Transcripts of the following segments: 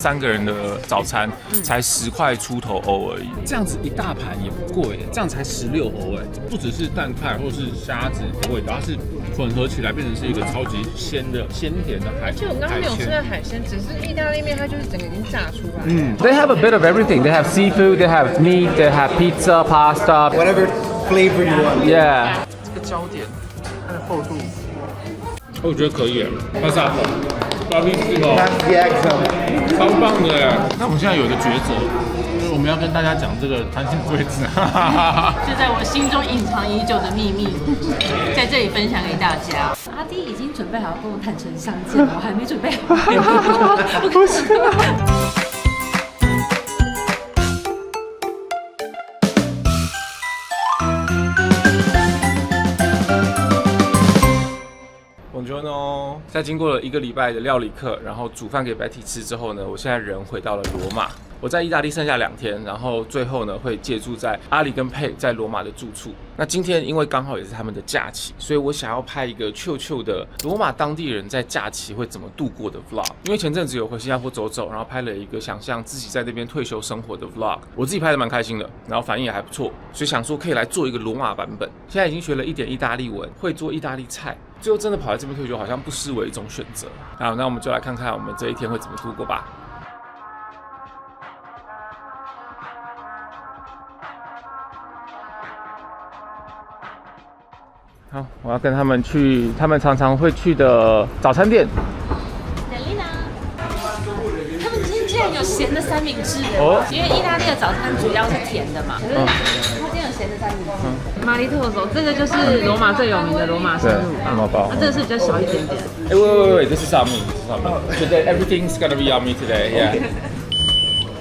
3个人的早餐才10块出头欧而已，这样子一大盘也不贵，这样才16欧哎，不只是蛋派或是虾子的味道，它是混合起来变成是一个超级鲜甜的海鲜。就我刚刚没有吃的海鲜，只是意大利面它就是整个已经炸出来。They have a bit of everything. They have seafood, they have meat, they have pizza, pasta. Whatever flavor you want. Yeah. 这个焦点，它的厚度，我觉得可以，它是巴比斯哦， That's the accent. 超棒的耶！那我们现在有一个抉择，就是我们要跟大家讲这个弹性柜子，就在我心中隐藏已久的秘密，在这里分享给大家。阿弟已经准备好跟我坦诚相见，我还没准备好。不是。Buongiorno， 在经过了1个礼拜的料理课，然后煮饭给 Betty 吃之后呢，我现在人回到了罗马。我在意大利剩下2天，然后最后呢会借住在阿里跟佩在罗马的住处。那今天因为刚好也是他们的假期，所以我想要拍一个臭的罗马当地人在假期会怎么度过的 vlog。因为前阵子有回新加坡走走，然后拍了一个想象自己在那边退休生活的 vlog， 我自己拍的蛮开心的，然后反应也还不错，所以想说可以来做一个罗马版本。现在已经学了一点意大利文，会做意大利菜。最后真的跑来这边退休，好像不失为一种选择。好，那我们就来看看我们这一天会怎么度过吧。好，我要跟他们去他们常常会去的早餐店。他们今天竟然有咸的三明治哦，因为意大利的早餐主要是甜的嘛，可是它今天有咸的三明治。马里托索，这个就是罗马最有名的罗马生乳包，那这个是比较小一点点。哎，喂，这是上面，这是上面。Today everything's gonna be yummy today, yeah.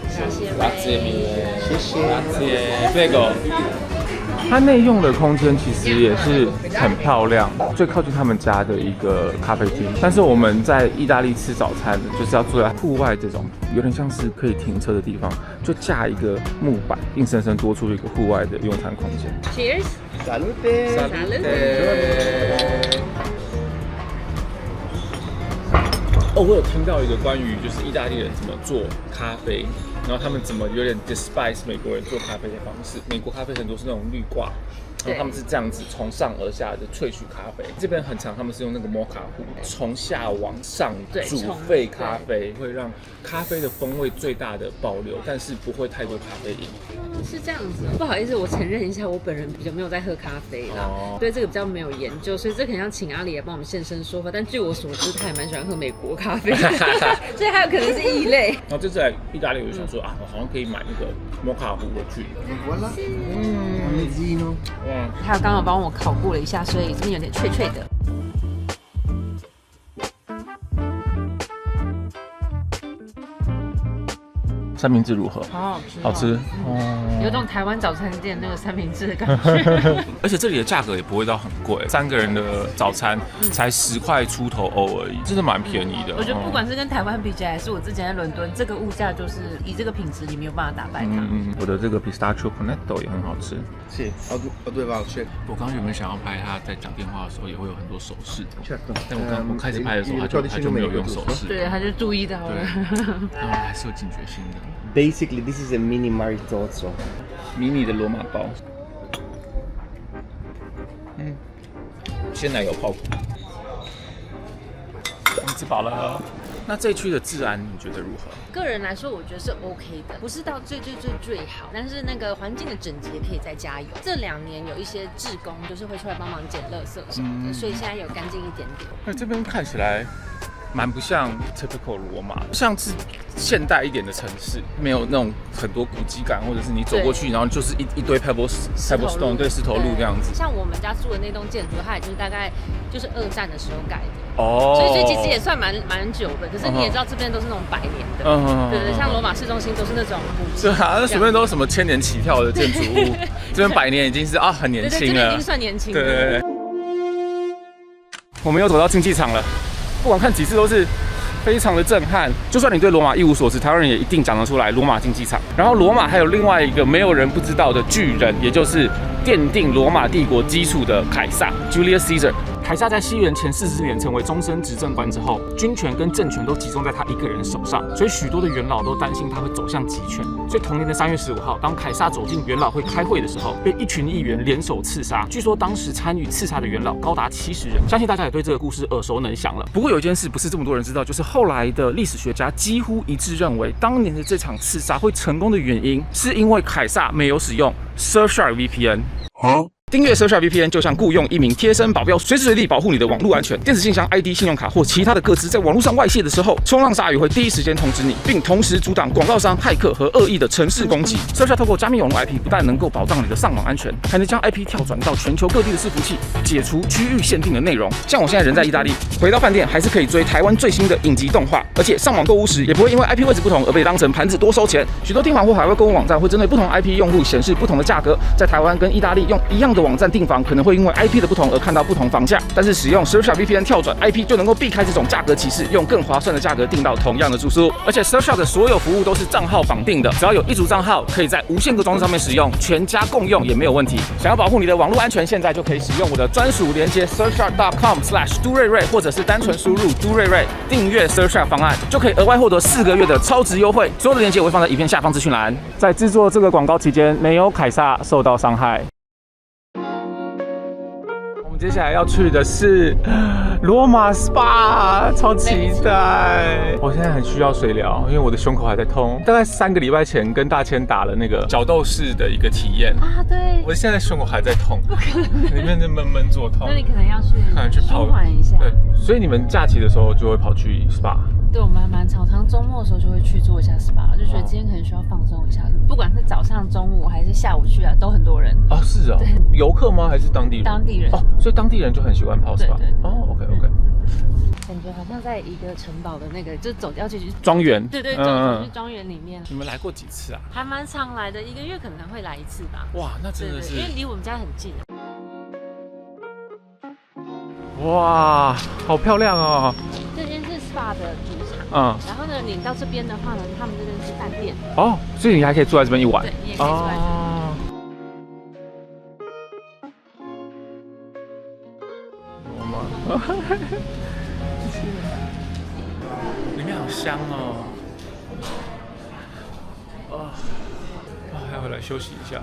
谢谢。Grazie mille. 谢谢。Grazie. Prego. 它内用的空间其实也是很漂亮，最靠近他们家的一个咖啡厅。但是我们在意大利吃早餐，就是要坐在户外这种有点像是可以停车的地方，就架一个木板，硬生生多出一个户外的用餐空间。Cheers. Salute. Salute. 哦，我有听到一个关于就是意大利人怎么做咖啡，然后他们怎么有点 despise 美国人做咖啡的方式。美国咖啡很多是那种滤挂，然后他们是这样子从上而下的萃取咖啡。这边很常他们是用那个摩卡壶从下往上煮沸咖啡，会让咖啡的风味最大的保留，但是不会太多咖啡因。是这样子，不好意思，我承认一下，我本人比较没有在喝咖啡啦，对这个比较没有研究，所以这可能要请阿里来帮我们现身说法。但据我所知，他也蛮喜欢喝美国咖啡，所以还有可能是异类。然后这次来意大利，我就想说啊，我好像可以买那个摩卡壶回去。Voilà. Mezzino. 哇，还有刚好帮我烤过了一下，所以这边有点脆脆的。三明治如何？好好吃，好吃哦，有种台湾早餐店那个三明治的感觉。而且这里的价格也不会到很贵，3个人的早餐才10块出头欧而已，真的蛮便宜的。我觉得不管是跟台湾比起来，还是我之前在伦敦，这个物价就是以这个品质，你没有办法打败它。我的这个 pistachio cornetto 也很好吃。Sì, ho due voucher. 我刚刚原本想要拍他在讲电话的时候也会有很多手势， Certo. 但我开始拍的时候他就没有用手势，对，他就注意到了。然后还是有警觉性的。Basically, this is a mini maritozzo. 迷你的罗马包，鲜奶油泡芙，吃饱了。那这一区的治安你觉得如何？个人来说，我觉得是 OK 的，不是到最好，但是那个环境的整洁可以再加油。这2年有一些志工就是会出来帮忙捡垃圾什么的，所以现在有干净一点点。那这边看起来蛮不像 typical 罗马，像是现代一点的城市，没有那种很多古迹感，或者是你走过去，然后就是一堆 pebble stone 对石头路这样子。像我们家住的那栋建筑，它也就是大概就是2战的时候盖的。哦，所以其实也算蛮久的，可是你也知道这边都是那种100年的，对，像罗马市中心都是那种古迹。对啊，那随便都是什么1000年起跳的建筑物，这边100年已经是很年轻了，对，这边已经算年轻了。对，我们又走到竞技场了，不管看几次都是非常的震撼。就算你对罗马一无所知，台湾人也一定讲得出来罗马竞技场。然后罗马还有另外一个没有人不知道的巨人，也就是奠定罗马帝国基础的凯撒 Julius Caesar。凯撒在西元前44年成为终身执政官之后，军权跟政权都集中在他一个人手上，所以许多的元老都担心他会走向集权。所以同年的3月15号，当凯撒走进元老会开会的时候，被一群议员联手刺杀。据说当时参与刺杀的元老高达70人，相信大家也对这个故事耳熟能详了。不过有一件事不是这么多人知道，就是后来的历史学家几乎一致认为，当年的这场刺杀会成功的原因，是因为凯撒没有使用 Surfshark VPN。订阅 Surfshark VPN 就像雇佣一名贴身保镖，随时随地保护你的网络安全。电子信箱、ID、信用卡或其他的个资在网络上外泄的时候，冲浪鲨鱼会第一时间通知你，并同时阻挡广告商、骇客和恶意的程式攻击。Surfshark 透过加密网络 IP， 不但能够保障你的上网安全，还能将 IP 跳转到全球各地的伺服器，解除区域限定的内容。像我现在人在意大利，回到饭店还是可以追台湾最新的影集动画，而且上网购物时也不会因为 IP 位置不同而被当成盘子多收钱。许多订房或海外购物网站会针对不同 IP 用户显示不同的价格，在台湾跟意大利用一样的网站订房，可能会因为 IP 的不同而看到不同房价，但是使用 Surfshark VPN 跳转 IP 就能够避开这种价格歧视，用更划算的价格订到同样的住宿。而且 Surfshark 的所有服务都是账号绑定的，只要有一组账号，可以在无限个装置上面使用，全家共用也没有问题。想要保护你的网络安全，现在就可以使用我的专属连接 surfshark.com/do瑞瑞，或者是单纯输入都瑞瑞订阅 Surfshark 方案，就可以额外获得4个月的超值优惠。所有的链接我会放在影片下方资讯栏。在制作这个广告期间，没有凯撒受到伤害。接下来要去的是罗马 SPA， 超期待！我现在很需要水疗，因为我的胸口还在痛。大概3个礼拜前跟大千打了那个角斗士的一个体验啊，对，我现在胸口还在痛，不可能，里面的闷作痛。那你可能要去跑舒缓一下。对，所以你们假期的时候就会跑去 SPA。对，我们还蛮常周末的时候就会去做一下 SPA， 就觉得今天可能需要放松一下，不管是早上、中午还是下午去啊，都很多人。哦，是哦，游客吗？还是当地人？当地人哦，所以当地人就很喜欢泡 SPA。对。哦 ，OK。感觉好像在一个城堡的那个，就走要去庄园。对，走去庄园里面。你们来过几次啊？还蛮常来的，1个月可能会来1次吧。哇，那真的是，因为离我们家很近。哇，好漂亮哦！这间是 SPA 的主场，然后呢，你到这边的话呢，他们这边是饭店。哦，所以你还可以住在这边一晚。对，你也可以住在这边。里面好香哦！还回来休息一下。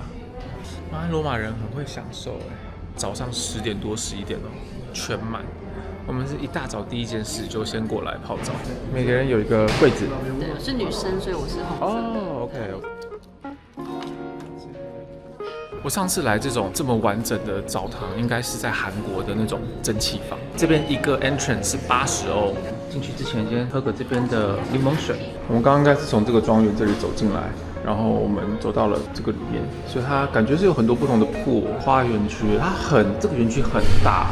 罗马人很会享受哎，早上10点多11点哦，全满。我们是一大早第一件事就先过来泡澡，每个人有一个柜子。对，我是女生，所以我是红色。哦 ，OK。我上次来这么完整的澡堂，应该是在韩国的那种蒸汽房。这边一个 entrance 是80欧。进去之前先喝个这边的柠檬水。我们刚刚应该是从这个庄园这里走进来，然后我们走到了这个里面，所以它感觉是有很多不同的pool花园区，这个园区很大。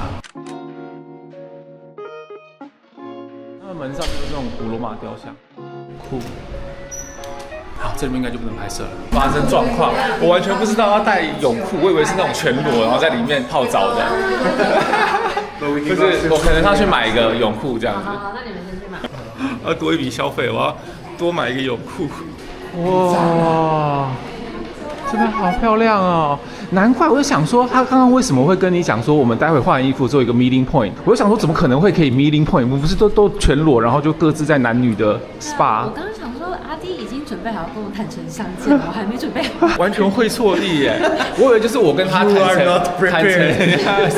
它的门上就是那种古罗马雕像，酷。好，这里面应该就不能拍摄了。发生状况，我完全不知道要带泳裤，我以为是那种全裸，然后在里面泡澡的。就是我可能要去买一个泳裤这样子。好，那你们先去买。要多一笔消费，我要多买一个泳裤。哇，这边好漂亮哦！难怪我就想说，他刚刚为什么会跟你讲说，我们待会换完衣服做一个 meeting point？ 我就想说，怎么可能会可以 meeting point？ 我们不是都全裸，然后就各自在男女的 SPA。我刚刚想说，阿弟已经准备好跟我坦诚相见了，我还没准备好。完全会错意耶！我以为就是我跟他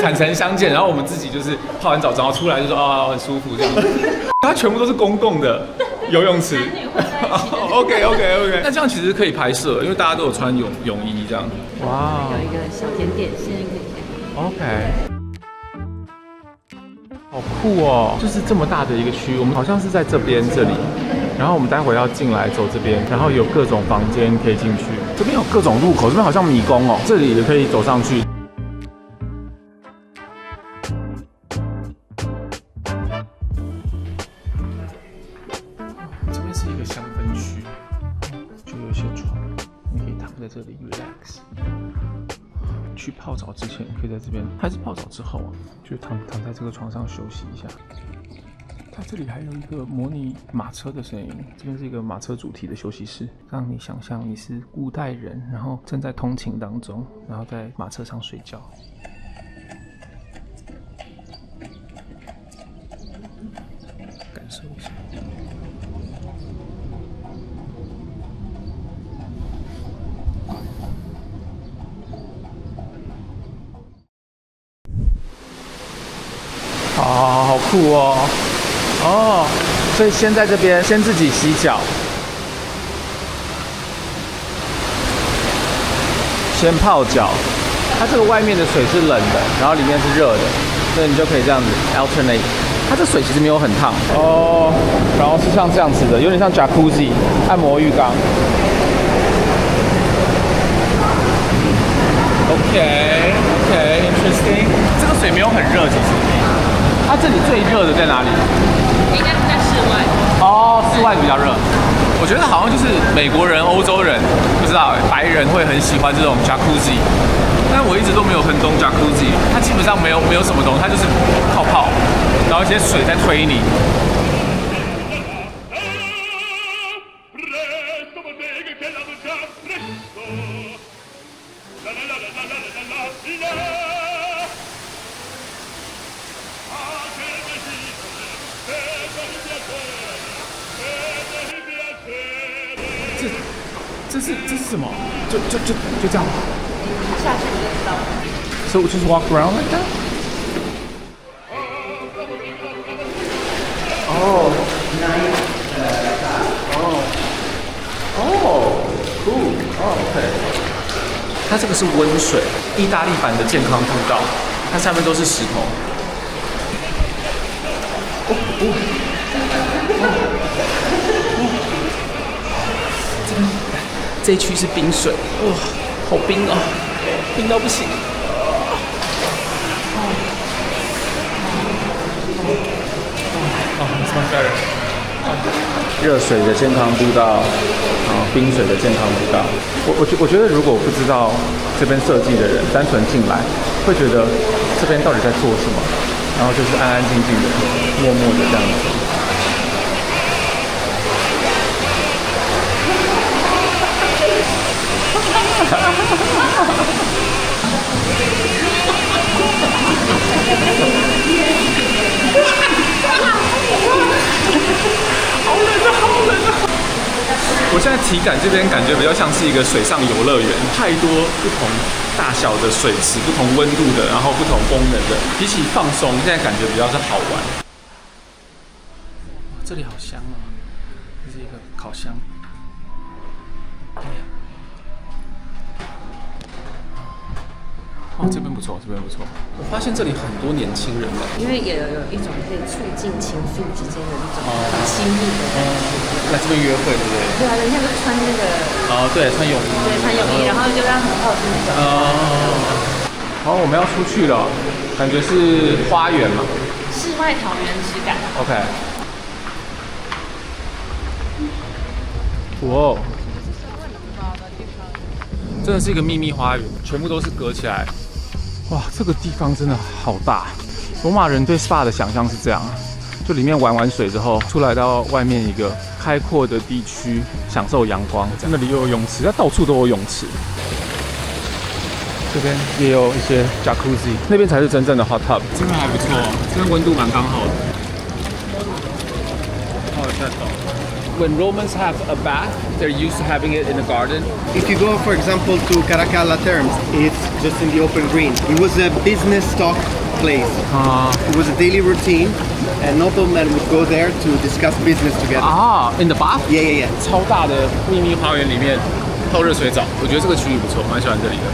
坦诚相见，然后我们自己就是泡完澡，然后出来就说很舒服这样子。它全部都是公共的游泳池。男女混在一起。OK。那这样其实可以拍摄，因为大家都有穿泳衣这样子。哇，有一个小甜点先可以先。OK。好酷哦！就是这么大的一个区，我们好像是在这里，然后我们待会要进来走这边，然后有各种房间可以进去。这边有各种入口，这边好像迷宫哦，这里也可以走上去。这边是一个香氛区，就有一些床，你可以躺在这里 relax。去泡澡之前可以在这边，还是泡澡之后啊，就躺在这个床上休息一下。它这里还有一个模拟马车的声音，这边是一个马车主题的休息室，让你想象你是古代人，然后正在通勤当中，然后在马车上睡觉。好酷哦！哦，所以先在这边先自己洗脚，先泡脚。它这个外面的水是冷的，然后里面是热的，所以你就可以这样子 alternate。它这水其实没有很烫哦，然后是像这样子的，有点像 jacuzzi 按摩浴缸。OK，interesting。这个水没有很热，其实。它这里最热的在哪里？应该是在室外。哦，室外比较热。我觉得好像就是美国人、欧洲人，不知道白人会很喜欢这种 jacuzzi， 但我一直都没有很懂 jacuzzi。它基本上没有什么东西，它就是泡泡，然后一些水在推你。这是什么？就这样。下去你就知道了。So we just walk around like that? Oh, nice. Cool. OK. 它这个是温水，意大利版的健康步道，它下面都是石头。这一区是冰水，哇，好冰哦，冰到不行。It's much better. 热水的健康步道，冰水的健康步道。我觉得如果不知道这边设计的人，单纯进来会觉得这边到底在做什么，然后就是安安静静的、默默的这样子。我现在体感这边感觉比较像是一个水上游乐园，太多不同大小的水池，不同温度的，然后不同功能的，比起放松，现在感觉比较是好玩。这里好香哦，这是一个烤箱。哦，这边不错，这边不错。我发现这里很多年轻人了，因为也有一种可以促进情愫之间的那种很亲密的感觉。来这边约会，对不对？对啊，人家就穿那个对，穿泳衣，对，穿泳衣，然后就让很靠近那种。好，我们要出去了，感觉是花园嘛，室外桃源质感。OK。哇，真的是一个秘密花园，全部都是隔起来。哇，这个地方真的好大。罗马人对 SPA 的想象是这样，就里面玩完水之后，出来到外面一个开阔的地区，享受阳光。那里又有泳池，它到处都有泳池。这边也有一些 jacuzzi， 那边才是真正的 hot tub。这边还不错，这边温度蛮刚好的。When Romans have a bath, they're used to having it in the garden. If you go, for example, to Caracalla Terms, it's just in the open green. It was a business stock place. It was a daily routine, and noblemen would go there to discuss business together. In the bath? Yeah. 超大的秘密花园里面泡热水澡，我觉得这个区域不错，蛮喜欢这里的。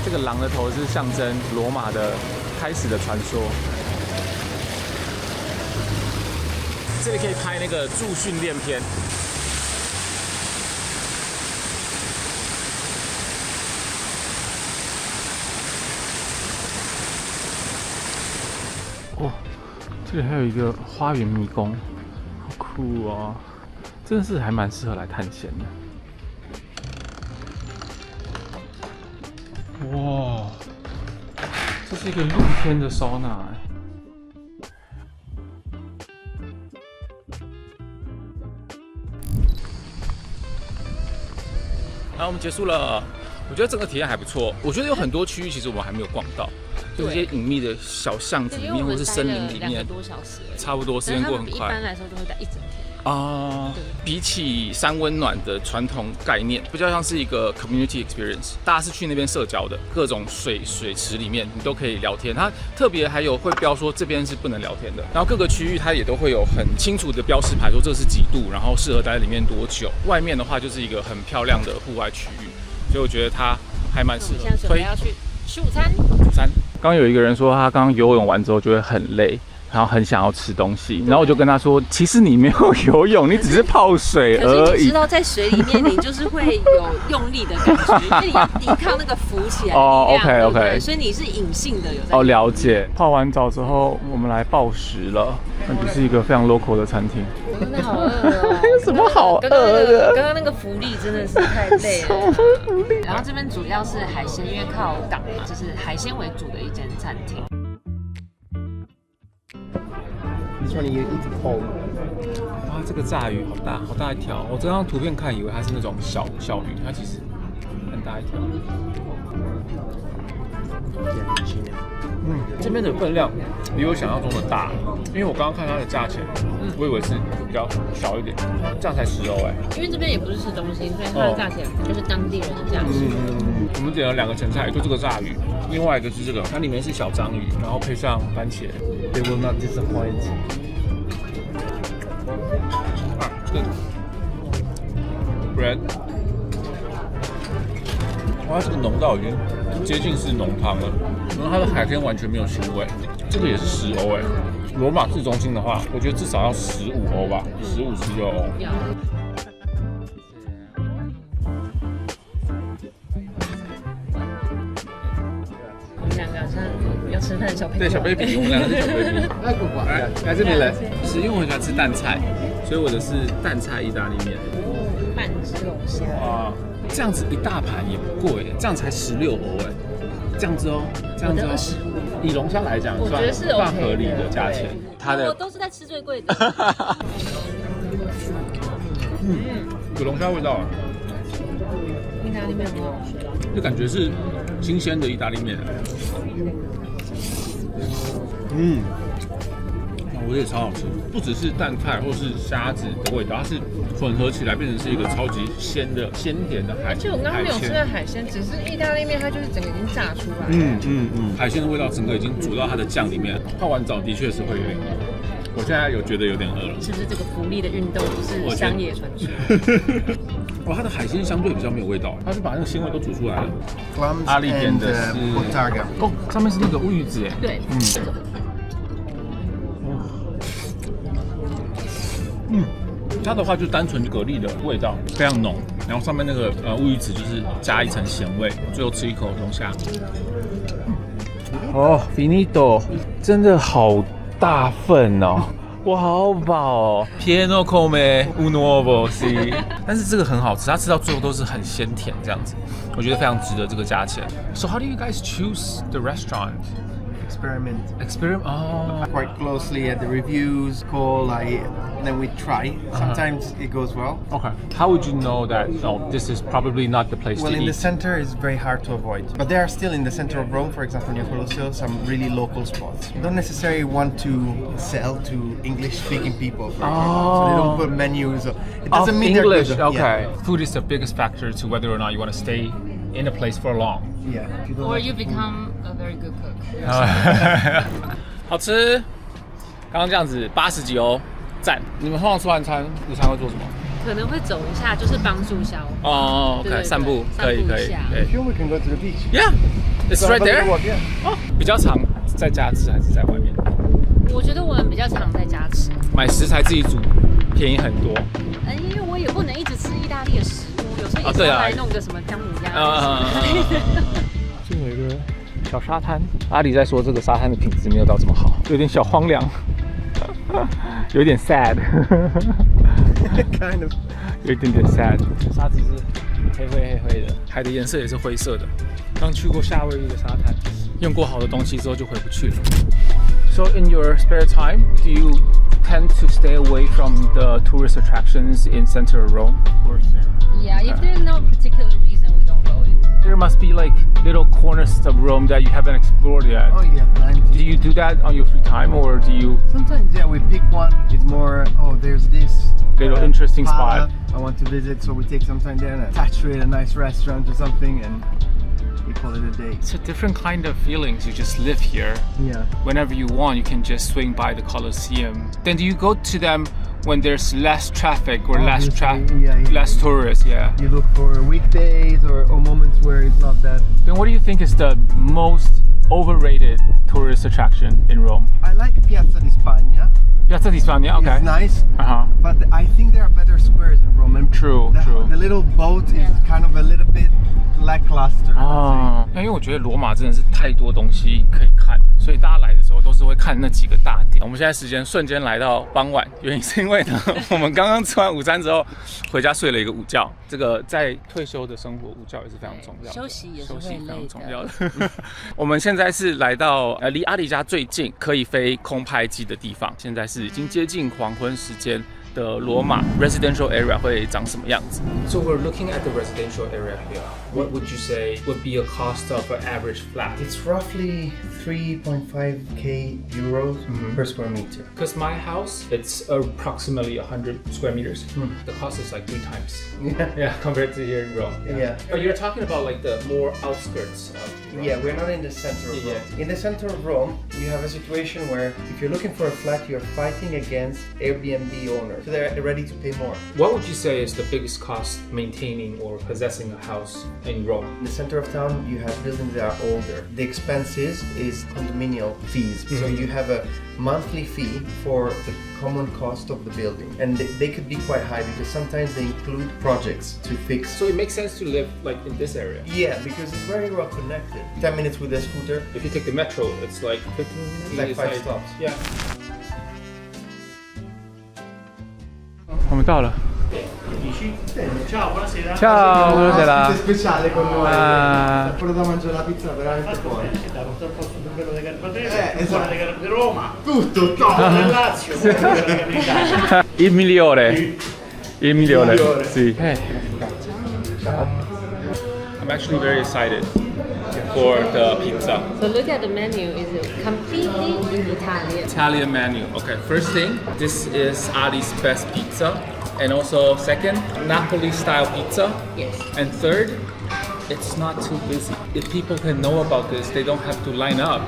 这个狼的头是象征罗马的开始的传说。这里可以拍那个驻训练片。哦，这里还有一个花园迷宫，好酷哦！真的是还蛮适合来探险的。哇，这是一个露天的收纳哎。好，我们结束了。我觉得整个体验还不错。我觉得有很多区域其实我们还没有逛到，就是一些隐秘的小巷子里面或是森林里面。2个多小时，差不多时间过很快。一般来说都会待1整天。比起三温暖的传统概念，比较像是一个 community experience， 大家是去那边社交的，各种水池里面你都可以聊天。它特别还有会标说这边是不能聊天的，然后各个区域它也都会有很清楚的标识牌，说这是几度，然后适合待在里面多久。外面的话就是一个很漂亮的户外区域，所以我觉得它还蛮适合。现在准备要去吃午餐。午餐，刚刚有一个人说他刚刚游泳完之后觉得很累。然后很想要吃东西，然后我就跟他说，其实你没有游泳，你只是泡水而已。可是你知道，在水里面你就是会有用力的感觉，因为你要抵抗那个浮起来的力量。OK， 所以你是隐性的有在。了解。泡完澡之后，我们来暴食了，那就是一个非常 local 的餐厅。我真的好饿哦！有什么好饿的？刚刚那个浮力真的是太累了。然后这边主要是海鲜，因为靠港嘛，就是海鲜为主的一间餐厅。哇，这个炸鱼好大一条！我刚刚图片看以为它是那种小鱼，它其实很大一条。这边的分量比我想象中的大，因为我刚刚看它的价钱，我以为是比较小一点，这样才10欧哎。因为这边也不是吃东西，所以它的价钱就是当地人的价钱。我们点了2个前菜，就这个炸鱼，另外一个是这个，它里面是小章鱼，然后配上番茄。They will not disappoint. 这个 bread， 哇，这个浓到已经接近是浓汤了，然后它的海鲜完全没有腥味，这个也是10欧哎。罗马市中心的话，我觉得至少要15欧吧，15、16欧。我们2个好像要吃饭的小 baby。对，小 baby， 我们2个是小 baby。来这边来，是因为我很喜欢吃蛋菜，所以我的是蛋菜意大利面。半只龙虾。哇，这样子一大盘也不贵，这样才16欧哎，这样子哦，以龙虾来讲，我觉得是算合理的价钱。我都是在吃最贵的。有龙虾味道啊。意大利面很好吃，就感觉是新鲜的意大利面。我觉得超好吃，不只是蛋菜或是虾子的味道，它是混合起来变成是一个超级鲜甜的海鲜。而且我刚刚没有吃到海鲜，只是意大利面它就是整个已经炸出来。海鲜的味道整个已经煮到它的酱里面。泡完澡的确是会有点饿，我现在有觉得有点饿了。是不是这个浮力的运动就是乡野传说？哇，它的海鲜相对比较没有味道，它是把那个鲜味都煮出来了。阿里点的是哦，上面是那个乌鱼子哎。对，它的话就单纯蛤蜊的味道非常浓，然后上面那个乌鱼子就是加一层咸味，最后吃一口龙虾。哦 ，finito， 真的好大份哦，我好饱哦。Pieno come un uovo si， 但是这个很好吃，它吃到最后都是很鲜甜这样子，我觉得非常值得这个价钱。So how do you guys choose the restaurant? Experiment. Oh. Quite closely at the reviews, then we try. Sometimes it goes well. Okay. How would you know that this is probably not the place to eat? Well, in the center it's very hard to avoid. But there are still in the center of Rome, for example, near Colosseum, some really local spots. You don't necessarily want to sell to English-speaking people, for example. So they don't put menus. It doesn't mean English. they're good. Okay. Yeah. Food is the biggest factor to whether or not you want to stay in a place for long. Yeah. Or you become a very good cook. 好吃，刚刚这样子80几欧，赞！你们通常吃完餐，午餐会做什么？可能会走一下，就是帮助消化。哦 ，OK， 散步可以。Sure, we can go to the beach. Yeah, it's right there. 哦，比较常在家吃还是在外面？我觉得我们比较常在家吃，买食材自己煮，便宜很多。因为我也不能一直吃意大利的食物，有时候也是来弄个什么姜母鸭。这有一个小沙滩，阿里在说这个沙滩的品质没有到这么好，有点小荒凉，有点 sad， kind of， 有一点点 sad。沙子是黑灰的，海的颜色也是灰色的。刚去过夏威夷的沙滩，用过好的东西之后就回不去了。So in your spare time, do you tend to stay away from the tourist attractions in center of Rome? Of course, yeah. Yeah, if there's no particular reason, we don't go in. There must be like little corners of Rome that you haven't explored yet. Oh yeah, plenty. Do you do that on your free time, or do you? Sometimes, yeah, we pick one. It's more, oh, there's this little interesting spot. I want to visit, so we take some time there and saturate a nice restaurant or something, and we call it a day. It's a different kind of feelings. You just live here. Yeah. Whenever you want, you can just swing by the Colosseum. Then do you go to them when there's less traffic or less tourists? Yeah. You look for weekdays or moments where it's not that. Then what do you think is the most overrated tourist attraction in Rome? I like Piazza di Spagna. Piazza di Spagna, okay. It's nice, Uh-huh. but I think there are better squares in Rome. And True. the little boat is kind of a little bit lackluster. 因为我觉得罗马真的是太多东西可以看，所以大家来的时候都是会看那几个大点。我们现在时间瞬间来到傍晚，原因是因为呢，我们刚刚吃完午餐之后，回家睡了一个午觉。这个在退休的生活，午觉也是非常重要的，休息也是休息非常会累的重要的。我们现在是来到离阿里家最近可以飞空拍机的地方，现在是已经接近黄昏时间。的罗马 residential area 会长什么样子 ？So we're looking at the residential area here. What would you say would be a cost of an average flat? It's roughly 3.5k euros per square meter. Because my house, it's approximately 100 square meters. The cost is like 3 times. Yeah, compared to here in Rome. Yeah. But you're talking about like the more outskirts of Rome. Yeah, we're not in the center of Rome. In the center of Rome, you have a situation where if you're looking for a flat, you're fighting against Airbnb owners. So they're ready to pay more. What would you say is the biggest cost maintaining or possessing a house in Rome? In the center of town, you have buildings that are older. The expenses is condominial fees. So you have a monthly fee for the common cost of the building. And they could be quite high because sometimes they include projects to fix. So it makes sense to live like in this area. Yeah, because it's very well connected. 10 minutes with a scooter. If you take the metro, it's like 15 minutes. It's like 5 stops. Yeah. 我们到了。Ciao, buonasera. Speciale con noi. Ah. Quello da mangiare la pizza veramente fuori. Di Roma, Tutto, del Lazio, Il migliore. Il migliore. Sì. I'm actually very excited for the pizza. So look at the menu. Is completely in Italian. Italian menu. Okay, first thing, this is Ali's best pizza. And also second, Napoli style pizza. Yes. And third, it's not too busy. If people can know about this, they don't have to line up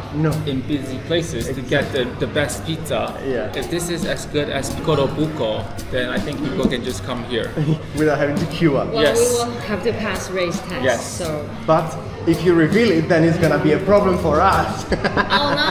in busy places to get the best pizza. Yeah. If this is as good as Piccolo Buco, then I think people can just come here. Without having to queue up. Well, Yes. we will have to pass race test. Yes. So. But if you reveal it, then it's gonna be a problem for us. Oh no.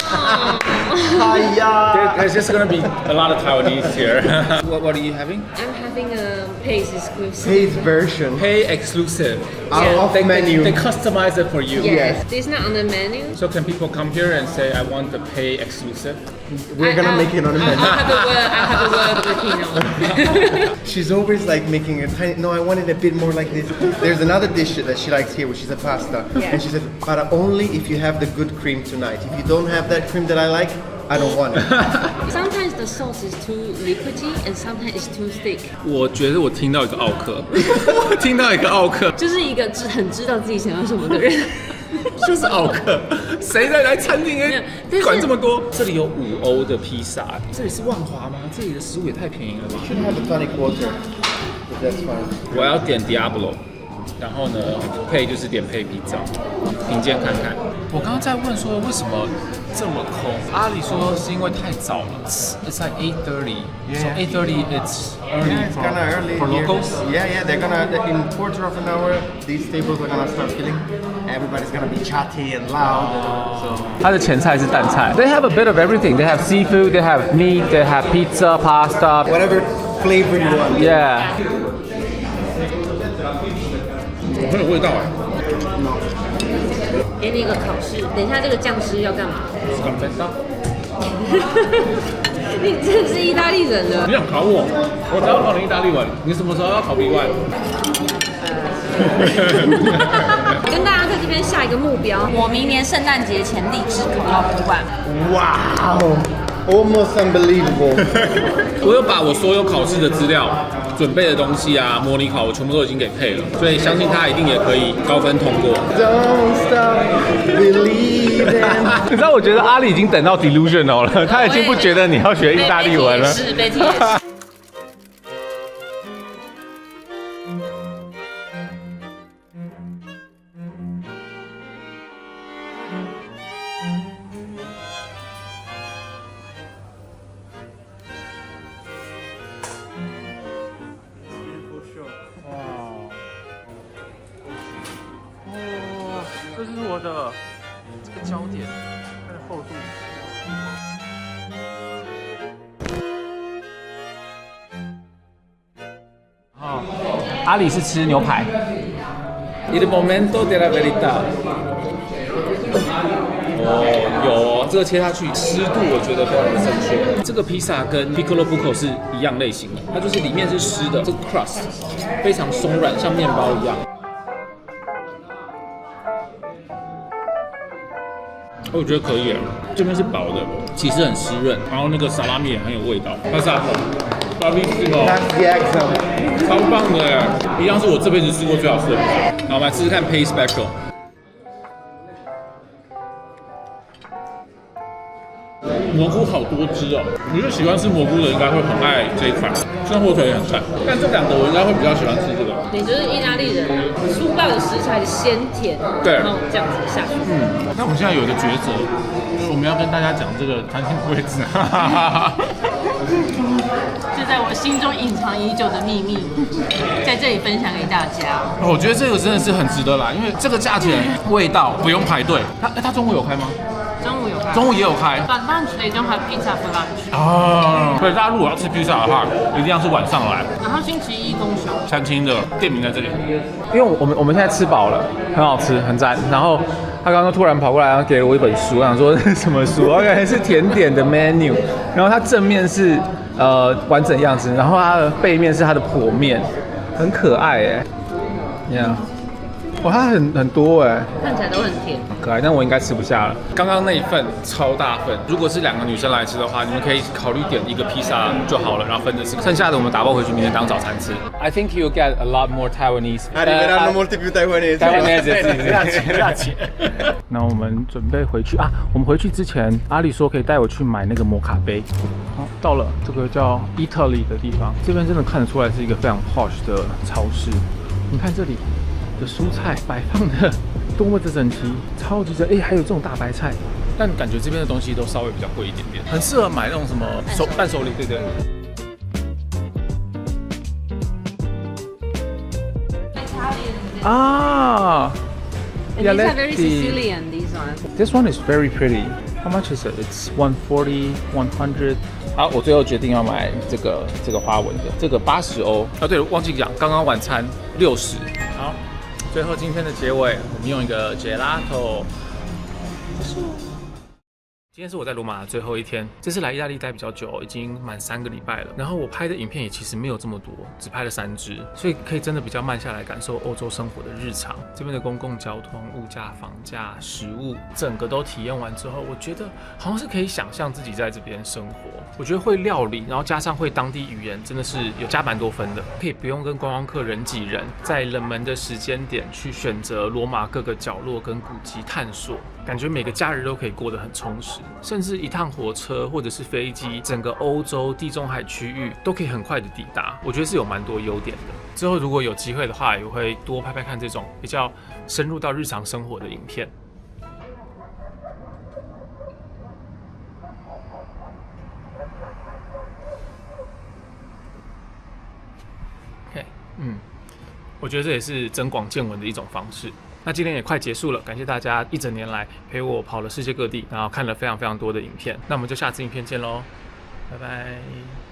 Hiya! There's just gonna be a lot of Taiwanese here. What are you having? I'm having a Pace exclusive. Pace version. Pay exclusive. Off menu. They customize it for you. Yes. This is not on the menu. So can people come here and say, I want the pay exclusive? We're gonna make it on the menu. I'll have a word with Pino. She's always like making a tiny. No, I want it a bit more like this. There's another dish that she likes here, which is a pasta, Yeah. and she says, "But only if you have the good cream tonight. If you don't have that cream that I like, I don't want it." Sometimes the sauce is too liquidy and sometimes it's too thick. 我觉得我听到一个奥克，我听到一个奥克，就是一个很知道自己想要什么的人。就是奥克。谁在来餐厅但是管这么多？这里有5欧的披萨，这里是万华吗？这里的食物也太便宜了吧！ Should have a tonic water, but that's fine. 我要点 Diablo， 然后呢，配就是点配披萨，评鉴看看。我刚刚在问说为什么这么空，阿里说是因为太早了。It's like 8:30, so 8:30 it's early Yeah, it's for, kinda early for here. locals. Yeah, they're gonna in quarter of an hour. These tables are gonna start filling. Everybody's gonna be chatty and loud. So 它的前菜是蛋菜。They have a bit of everything. They have seafood. They have meat. They have pizza, pasta. whatever flavor you want. Yeah. 很有味道哎。给你一个考试，等一下这个酱汁要干嘛？你真的是意大利人了你。想考我？我只要考你意大利文，你什么时候要考 B1？跟大家在这边下一个目标，我明年圣诞节前立志考到5万。 Wow, almost unbelievable. 我有把我所有考试的资料、准备的东西啊、模拟考，我全部都已经给配了，所以相信他一定也可以高分通过。 Don't stop believing. 你知道，我觉得阿里已经等到 delusional 了，他已经不觉得你要学意大利文了。被踢也是，被踢也是。的这个焦点，它的厚度。哦，阿里是吃牛排。Il momento della verità。哦，有这个切下去，湿度我觉得非常的正确。这个披萨跟 Piccolo Buco 是一样类型的，它就是里面是湿的，这个 crust 非常松软，像面包一样。我觉得可以，这边是薄的，其实很湿润，然后那个沙拉米也很有味道。它是bravissimo， 超棒的耶，一样是我这辈子吃过最好吃的披萨。好，我们来试试看 Pay Special。蘑菇好多汁哦，我觉得喜欢吃蘑菇的应该会很爱这一款，虽然火腿也很赞，但这两个我应该会比较喜欢吃这个。你就是意大利人啊，粗暴的食材的鲜甜，对，然后这样子下去。那我们现在有一个抉择，就是我们要跟大家讲这个餐厅的位置。就在我心中隐藏已久的秘密，在这里分享给大家。我觉得这个真的是很值得来，因为这个价钱、味道不用排队。它中午有开吗？中午有开，中午也有开。But lunch they don't have pizza for lunch。所以大家如果要吃披萨的话，一定要是晚上来。然后星期一公休。餐厅的店名在这里。因为我们现在吃饱了，很好吃，很赞。然后他刚刚突然跑过来，然后给了我一本书，我想说这是什么书？我感觉是甜点的 menu。然后它正面是完整样子，然后它的背面是它的剖面，很可爱哎。你看，哇，它很多哎，看起来都很甜。可爱，但我应该吃不下了。刚刚那一份超大份，如果是2个女生来吃的话，你们可以考虑点一个披萨就好了，然后分着吃。剩下的我们打包回去，明天当早餐吃。I think you get a lot more Taiwanese. Arriveranno molti più taiwanesi. Grazie. 那我们准备回去啊！我们回去之前，阿里说可以带我去买那个摩卡杯。好，到了这个叫 Italy 的地方，这边真的看得出来是一个非常 posh 的超市。你看这里的蔬菜摆放的多么的整齐，超级整齐。还有这种大白菜，但感觉这边的东西都稍微比较贵一点点，很适合买那种什么伴手礼，对不对？啊 And these are very Sicilian, these ones. This one is very pretty. How much is it? It's 140, 100. 好，我最后决定要买这个花纹的，这个80欧。啊，对了，忘记讲，刚刚晚餐60。好，最后今天的结尾，我们用一个 gelato。今天是我在罗马的最后一天，这次来意大利待比较久，已经满3个礼拜了。然后我拍的影片也其实没有这么多，只拍了3支，所以可以真的比较慢下来感受欧洲生活的日常。这边的公共交通、物价、房价、食物，整个都体验完之后，我觉得好像是可以想象自己在这边生活。我觉得会料理，然后加上会当地语言，真的是有加蛮多分的。可以不用跟观光客人挤人，在冷门的时间点去选择罗马各个角落跟古迹探索。感觉每个假日都可以过得很充实，甚至一趟火车或者是飞机，整个欧洲地中海区域都可以很快的抵达。我觉得是有蛮多优点的。之后如果有机会的话，也会多拍拍看这种比较深入到日常生活的影片。OK，我觉得这也是增广见闻的一种方式。那今天也快结束了，感谢大家1整年来陪我跑了世界各地，然后看了非常非常多的影片。那我们就下次影片见喽，拜拜。